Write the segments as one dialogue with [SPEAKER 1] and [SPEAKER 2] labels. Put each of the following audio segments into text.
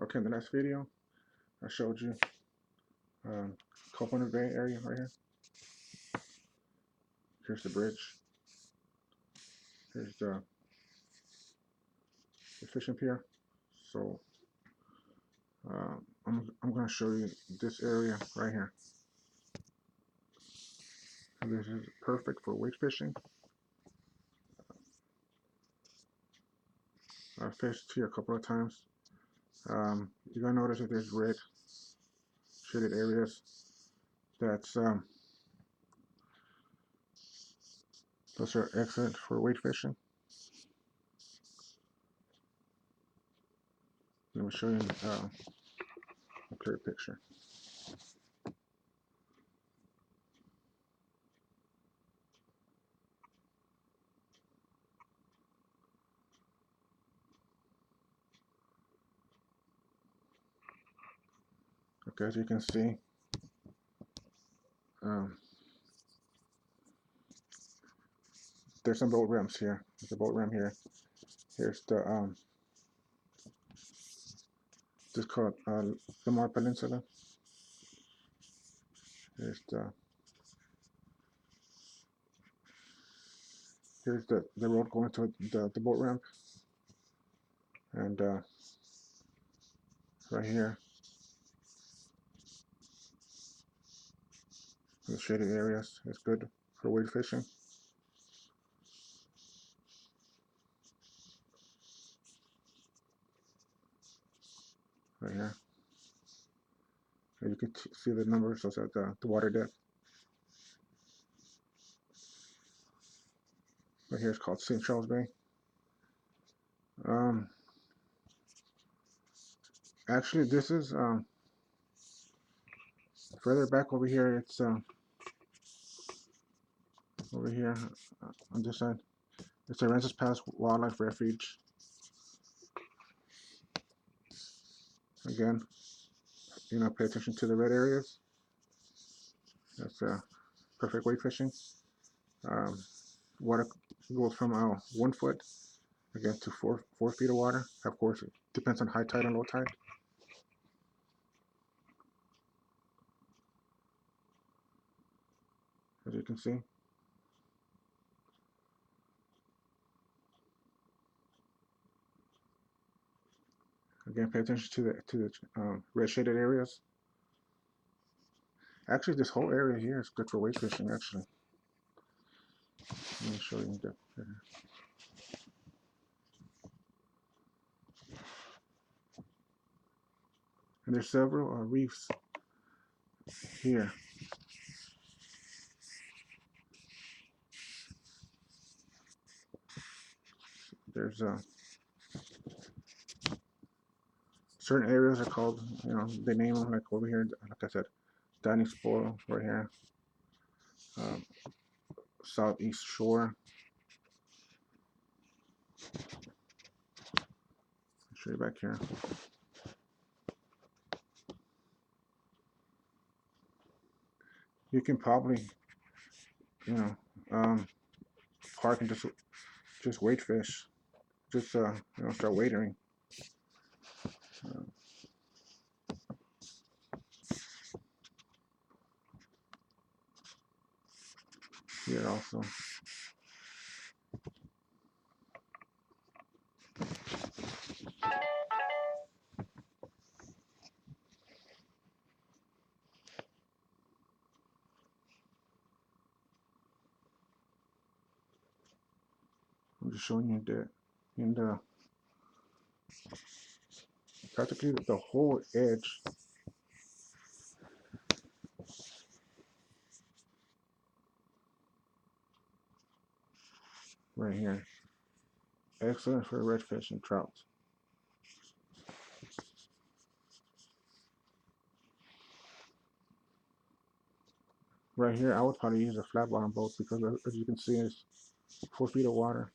[SPEAKER 1] Okay, in the last video, I showed you um, Copano Bay area right here. Here's the bridge. Here's the fishing pier. So I'm going to show you this area right here. And this is perfect for wade fishing. I fished here a couple of times. You're going to notice that there's red shaded areas. That's those are excellent for wade fishing. Let me show you a clear picture. Okay, as you can see, there's some boat ramps here. There's a boat ramp here. Here's the this is called Lamar Peninsula. Here's the road going to the boat ramp, and right here the shaded areas is good for wade fishing. Right here, and you can see the numbers also at the water depth. Right here is called St. Charles Bay. Actually, this is further back over here. It's over here on this side. It's Aransas Wildlife Refuge. Again, pay attention to the red areas. That's perfect wade fishing. Water goes from 1 foot again to 4 feet of water. Of course, it depends on high tide and low tide. As you can see. Again, pay attention to the red shaded areas. Actually, this whole area here is good for wade fishing. Actually, let me show you the. And there's several reefs here. There's certain areas are called, they name them, like over here, like I said, Dining Spoil right here, Southeast Shore. I'll show you back here. You can probably, park and just wade fish, just start wading. Here also. I'm just showing you that in the practically the whole edge. Right here. Excellent for redfish and trout. Right here, I would probably use a flat bottom boat because, as you can see, it's 4 feet of water.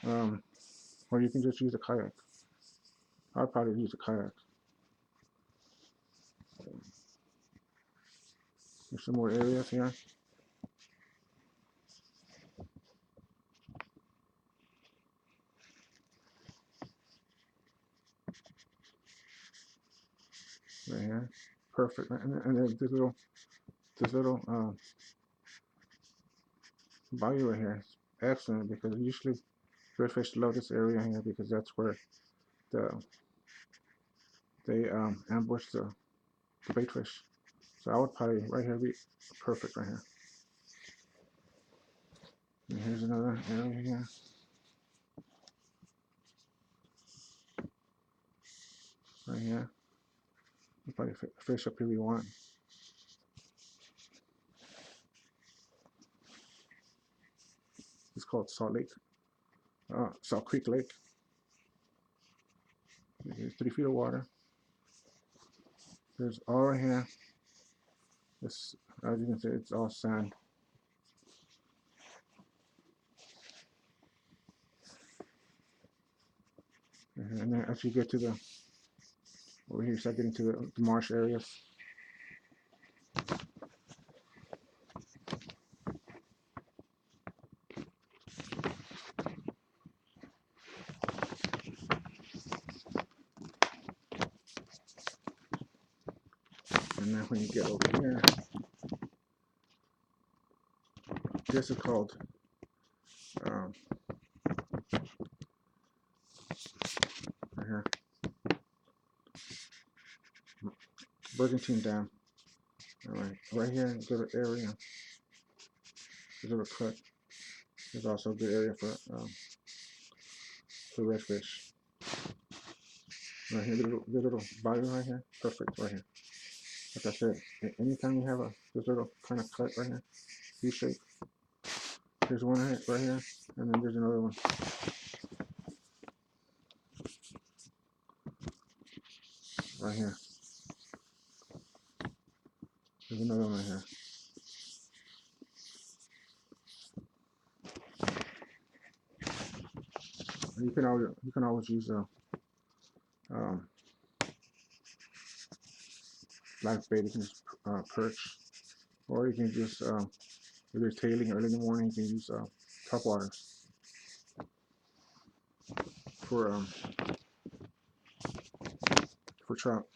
[SPEAKER 1] Or you can just use a kayak. I'd probably use a kayak. There's some more areas here. right here. Perfect. And then this little bayou right here is excellent, because usually redfish love this area here, because that's where the they ambush the bait fish. So I would probably right here be perfect right here. And here's another area here. Right here. You probably fish up here you want. It's called Salt Creek Lake. Here's 3 feet of water. There's all right here. This, as you can see, it's all sand. And then as you get to the over here, you start getting to the marsh areas. And then when you get over here, this is called right here, Brigantine Dam. All right here, good area. There's a little cut. There's also a good area for redfish. Right here, the little bayou right here, perfect right here. Like I said, anytime you have this little kind of cut right here, U shape. There's one right here, and then there's another one. Right here. There's another one right here. And you can always use live bait. You can just perch, or you can just if you're tailing early in the morning, you can use top waters for trout.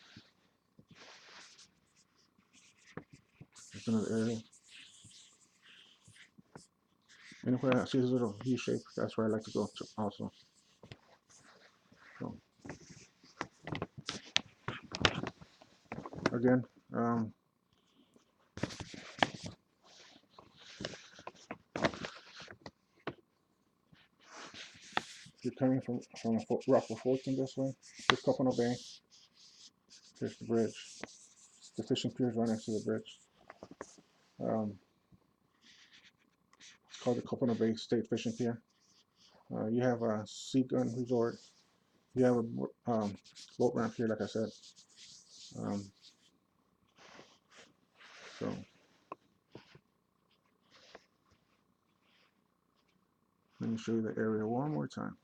[SPEAKER 1] There's another area. Anywhere I see this little U shape, that's where I like to go to also. So again, if you're coming from Rockville Fulton this way, there's Copano Bay. There's the bridge. The fishing pier is right next to the bridge. It's called the Copano Bay State Fishing Pier. You have a Sea Gun Resort. You have a boat ramp here, like I said. So let me show you the area one more time.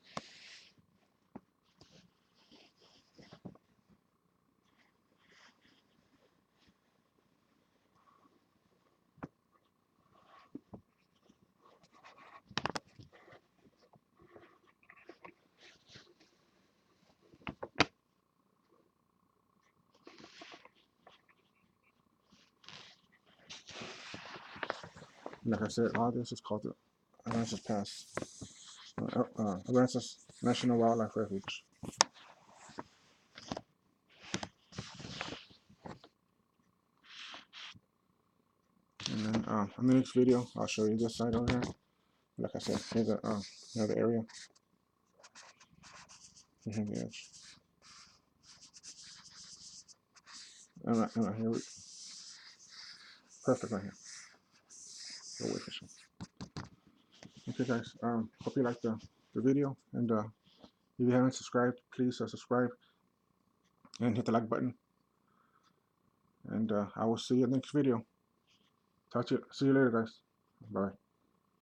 [SPEAKER 1] Like I said, all this is called the Aransas Pass, Aransas National Wildlife Refuge. And then in the next video, I'll show you this side over here. Like I said, here's another area. Here's the edge. And right here, perfect right here. Go away fishing. Okay, guys. Hope you liked the video, and if you haven't subscribed, please subscribe and hit the like button. And I will see you in the next video. See you later, guys. Bye.